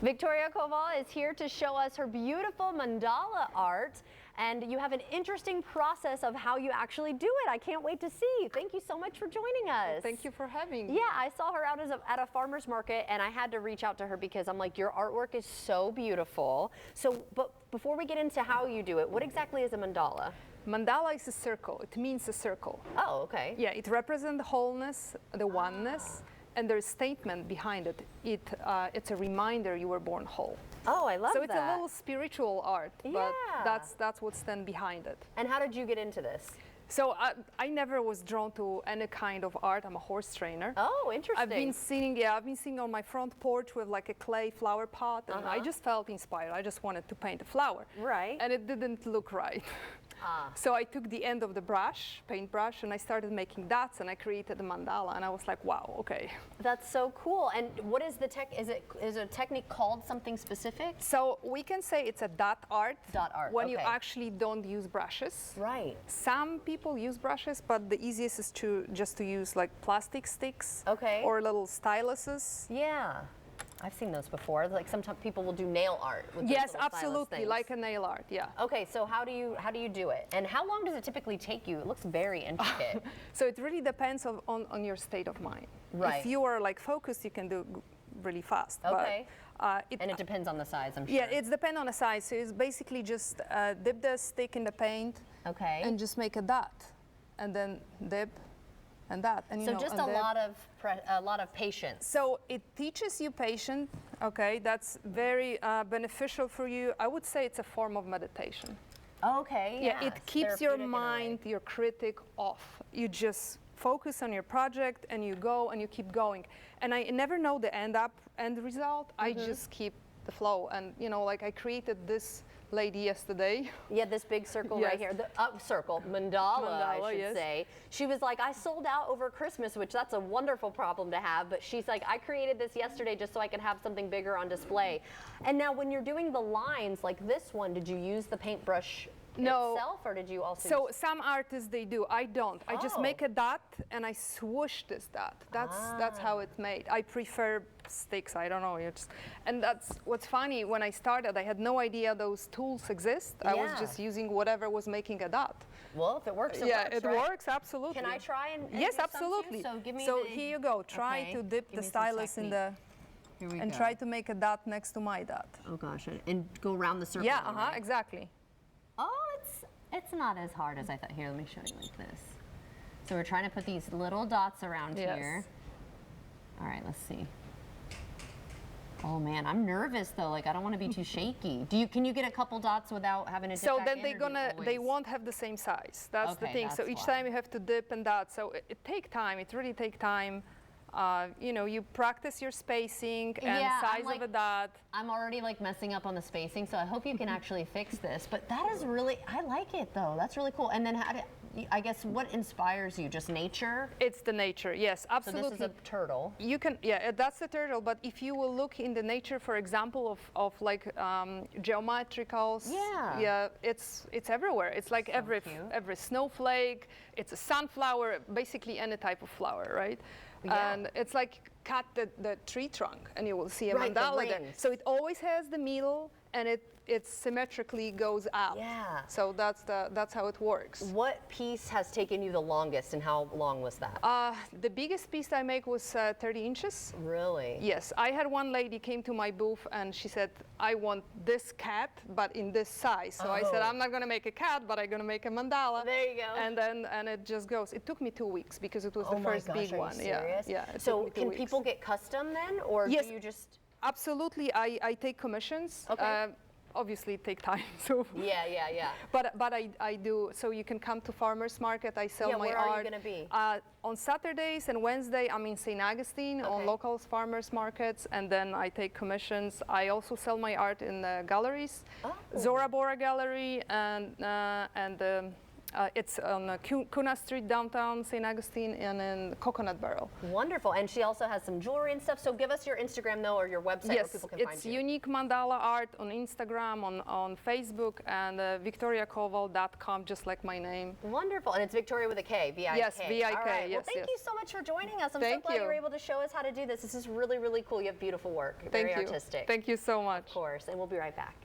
Victoria Koval is here to show us her beautiful mandala art, and you have an interesting process of how you actually do it. I can't wait to see. Thank you so much for joining us. Well, thank you for having me. Yeah, I saw her out at a farmer's market, and I had to reach out to her because I'm like, your artwork is so beautiful. So, but before we get into how you do it, what exactly is a mandala? Mandala is a circle. It means a circle. Oh, okay. Yeah, it represents the wholeness, the oneness, and there's a statement behind it. It's a reminder you were born whole. Oh, I love that. So it's a little spiritual art, but Yeah. that's what's then behind it. And how did you get into this? So I never was drawn to any kind of art. I'm a horse trainer. Oh, interesting. I've been sitting on my front porch with like a clay flower pot, and I just felt inspired. I just wanted to paint a flower. Right. And it didn't look right. So I took the end of the brush, paintbrush, and I started making dots, and I created a mandala, and I was like, wow, okay. That's so cool. And what is the tech? Is it a technique called something specific? So we can say it's a dot art. Dot art, when you okay. actually don't use brushes. Right. Some people use brushes, but the easiest is just to use like plastic sticks. Okay. Or little styluses. Yeah. I've seen those before. Like sometimes people will do nail art with those Yes, little stylus absolutely, things. like a nail art, yeah. Okay, so how do you do it? And how long does it typically take you? It looks very intricate. So it really depends on your state of mind. Right. If you are like focused, you can do really fast. Okay. But, and it depends on the size, I'm sure. Yeah, it depends on the size. So it's basically just dip the stick in the paint. Okay. And just make a dot, and then dip, and that. And so just a lot of patience. So it teaches you patience. Okay, that's very beneficial for you. I would say it's a form of meditation. Okay. Yeah, it keeps your mind, your critic off. You just focus on your project, and you go and you keep going. And I never know the end result. I just keep the flow. And like I created this lady yesterday. Yeah, this big circle right here. The circle, mandala, I should say. She was like, I sold out over Christmas, which that's a wonderful problem to have. But she's like, I created this yesterday just so I could have something bigger on display. And now when you're doing the lines like this one, did you use the paintbrush itself, or did you also So some artists, they do. I don't. I just make a dot and I swoosh this dot. That's how it's made. I prefer sticks. I don't know. And that's what's funny. When I started, I had no idea those tools exist. I was just using whatever was making a dot. Well, if it works, it yeah, works, it right? works, absolutely. Can I try and yes, do absolutely. some too? So give me here you go. Try to dip the stylus in the and try to make a dot next to my dot. Oh gosh, and go around the circle. Yeah, right? exactly. Oh, it's not as hard as I thought. Here, let me show you like this. So we're trying to put these little dots around here. All right, let's see. Oh man, I'm nervous though. Like I don't want to be too shaky. Can you get a couple dots without having to dip So back then in, they won't have the same size. That's the thing. So each time you have to dip and dot. So it takes time. It really takes time. You practice your spacing and size of a dot. I'm already like messing up on the spacing, so I hope you can actually fix this. But that is really, I like it though. That's really cool. And then I guess what inspires you? Just nature? It's the nature, yes, absolutely. So this is a turtle. You can, that's the turtle. But if you will look in the nature, for example, of like geometricals, it's everywhere. It's like every snowflake. It's a sunflower, basically any type of flower, right? Yeah. And it's like cut the tree trunk, and you will see a mandala there. So it always has the middle, and it symmetrically goes out. Yeah. So that's how it works. What piece has taken you the longest, and how long was that? The biggest piece I make was 30 inches. Really? Yes. I had one lady came to my booth, and she said, I want this cat, but in this size. So I said, I'm not going to make a cat, but I'm going to make a mandala. There you go. And it just goes. It took me 2 weeks because it was the first big one. Are you serious? Yeah. So can people get custom then, or do you just? Absolutely. I take commissions. Okay. Obviously, it takes time. So. Yeah. But I do. So you can come to farmers market. I sell my where art. Are you going to be? On Saturdays and Wednesday, I'm in St. Augustine on local farmers markets, and then I take commissions. I also sell my art in the galleries, Zora Bora Gallery and It's on Kuna Street, downtown St. Augustine, and in Coconut Barrel. Wonderful. And she also has some jewelry and stuff. So give us your Instagram, though, or your website where people can find you. Yes, it's Unique Mandala Art on Instagram, on Facebook, and victoriakoval.com, just like my name. Wonderful. And it's Victoria with a K, V-I-K. Yes, V-I-K. All right. Yes, well, thank you so much for joining us. I'm so glad you were able to show us how to do this. This is really, really cool. You have beautiful work. Thank Very you. artistic. Thank you so much. Of course. And we'll be right back.